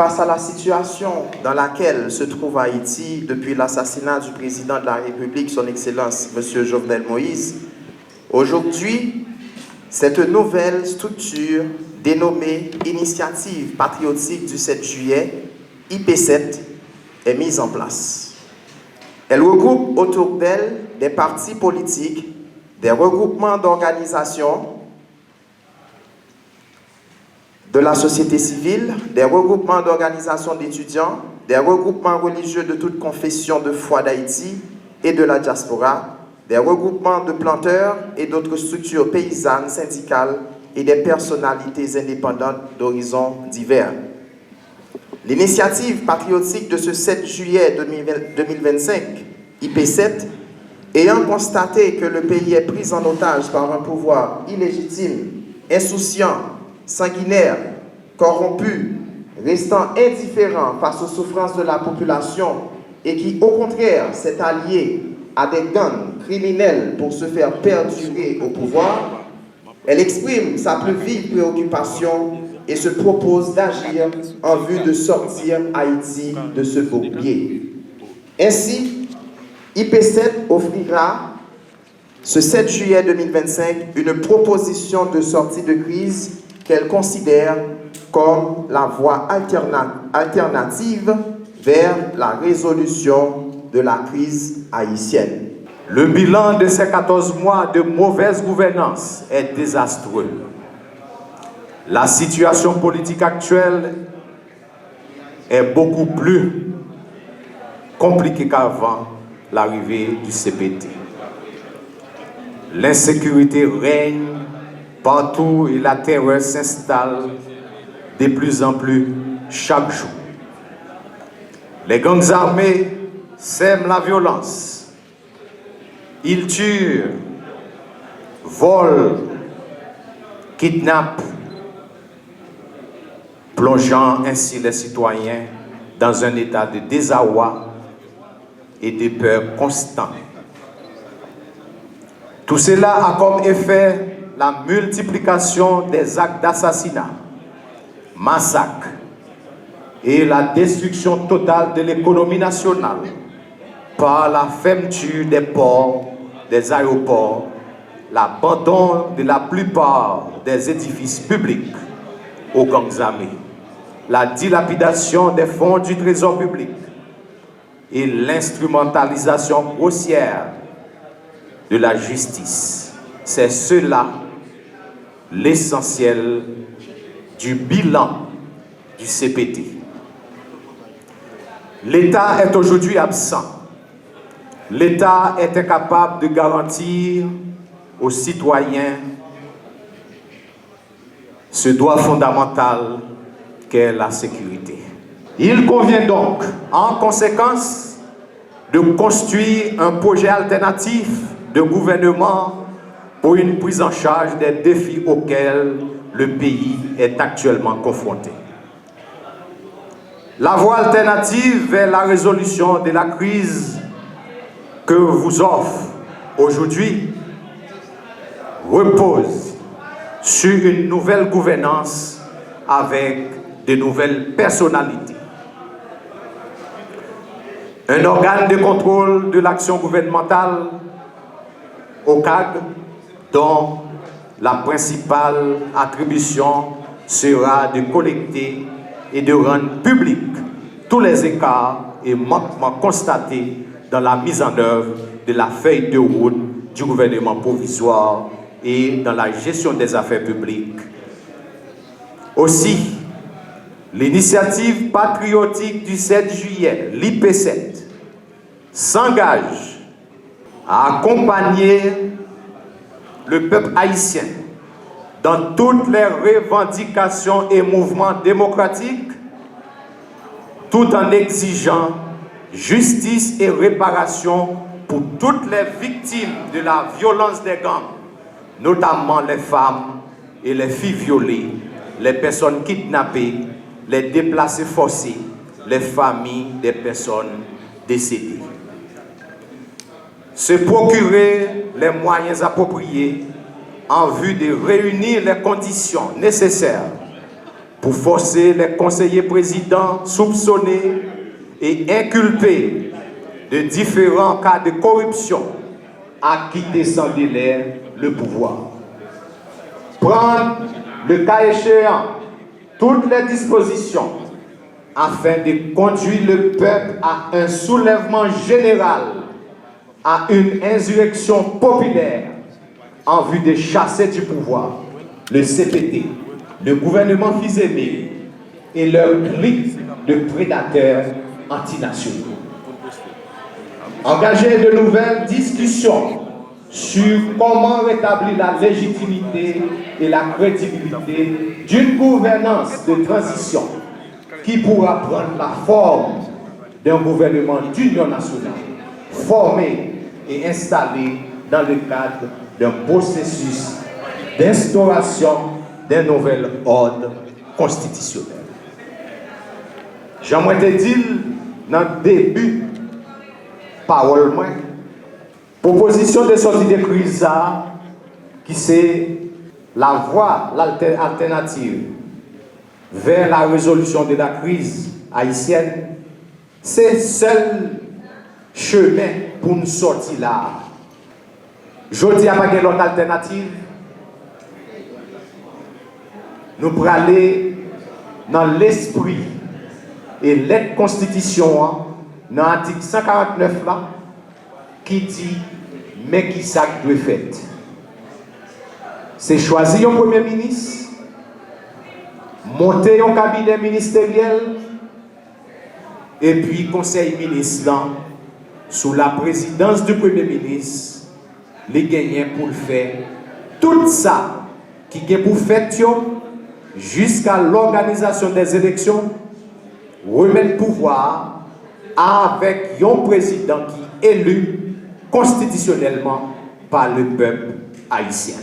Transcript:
Face à la situation dans laquelle se trouve Haïti depuis l'assassinat du président de la République, son Excellence, M. Jovenel Moïse, aujourd'hui, cette nouvelle structure dénommée Initiative patriotique du 7 juillet, IP7, est mise en place. Elle regroupe autour d'elle des partis politiques, des regroupements d'organisations, de la société civile, des regroupements d'organisations d'étudiants, des regroupements religieux de toute confession de foi d'Haïti et de la diaspora, des regroupements de planteurs et d'autres structures paysannes, syndicales et des personnalités indépendantes d'horizons divers. L'initiative patriotique de ce 7 juillet 2025, IP7, ayant constaté que le pays est pris en otage par un pouvoir illégitime, insouciant, sanguinaire, corrompu, restant indifférent face aux souffrances de la population et qui, au contraire, s'est allié à des gangs criminels pour se faire perdurer au pouvoir, elle exprime sa plus vive préoccupation et se propose d'agir en vue de sortir Haïti de ce bourbier. Ainsi, IP7 offrira ce 7 juillet 2025 une proposition de sortie de crise qu'elle considère comme la voie alternative vers la résolution de la crise haïtienne. Le bilan de ces 14 mois de mauvaise gouvernance est désastreux. La situation politique actuelle est beaucoup plus compliquée qu'avant l'arrivée du CPT. L'insécurité règne partout et la terreur s'installe de plus en plus chaque jour. Les gangs armés sèment la violence. Ils tuent, volent, kidnappent, plongeant ainsi les citoyens dans un état de désarroi et de peur constant. Tout cela a comme effet la multiplication des actes d'assassinat, massacres et la destruction totale de l'économie nationale par la fermeture des ports, des aéroports, l'abandon de la plupart des édifices publics aux gangs armés, la dilapidation des fonds du trésor public et l'instrumentalisation grossière de la justice. C'est cela l'essentiel du bilan du CPT. L'État est aujourd'hui absent. L'État est incapable de garantir aux citoyens ce droit fondamental qu'est la sécurité. Il convient donc, en conséquence, de construire un projet alternatif de gouvernement pour une prise en charge des défis auxquels le pays est actuellement confronté. La voie alternative vers la résolution de la crise que vous offre aujourd'hui repose sur une nouvelle gouvernance avec de nouvelles personnalités. Un organe de contrôle de l'action gouvernementale, OCAG, dont la principale attribution sera de collecter et de rendre public tous les écarts et manquements constatés dans la mise en œuvre de la feuille de route du gouvernement provisoire et dans la gestion des affaires publiques. Aussi, l'initiative patriotique du 7 juillet, l'IP7, s'engage à accompagner le peuple haïtien dans toutes les revendications et mouvements démocratiques, tout en exigeant justice et réparation pour toutes les victimes de la violence des gangs, notamment les femmes et les filles violées, les personnes kidnappées, les déplacés forcés, les familles des personnes décédées. Se procurer les moyens appropriés en vue de réunir les conditions nécessaires pour forcer les conseillers présidents soupçonnés et inculpés de différents cas de corruption à quitter sans délai le pouvoir. Prendre, le cas échéant, toutes les dispositions afin de conduire le peuple à un soulèvement général, à une insurrection populaire en vue de chasser du pouvoir le CPT, le gouvernement fils aimé et leur clique de prédateurs antinationaux. Engager de nouvelles discussions sur comment rétablir la légitimité et la crédibilité d'une gouvernance de transition qui pourra prendre la forme d'un gouvernement d'union nationale, formé et installé dans le cadre d'un processus d'instauration d'un nouvel ordre constitutionnel. J'aimerais te dire dans le début, parole moi, proposition de sortie de crise qui c'est la voie, l'alternative vers la résolution de la crise haïtienne, c'est le seul chemin pour nous sortir là. Je dis à pas l'autre alternative. Nous pour aller dans l'esprit et l'aide constitution dans l'article 149 là qui dit mais qui ça doit faire. C'est choisir un premier ministre, monter un cabinet ministériel et puis conseil ministre sous la présidence du premier ministre les gagnants pour le faire tout ça qui est pour faire jusqu'à l'organisation des élections, remettre le pouvoir avec un président qui est élu constitutionnellement par le peuple haïtien.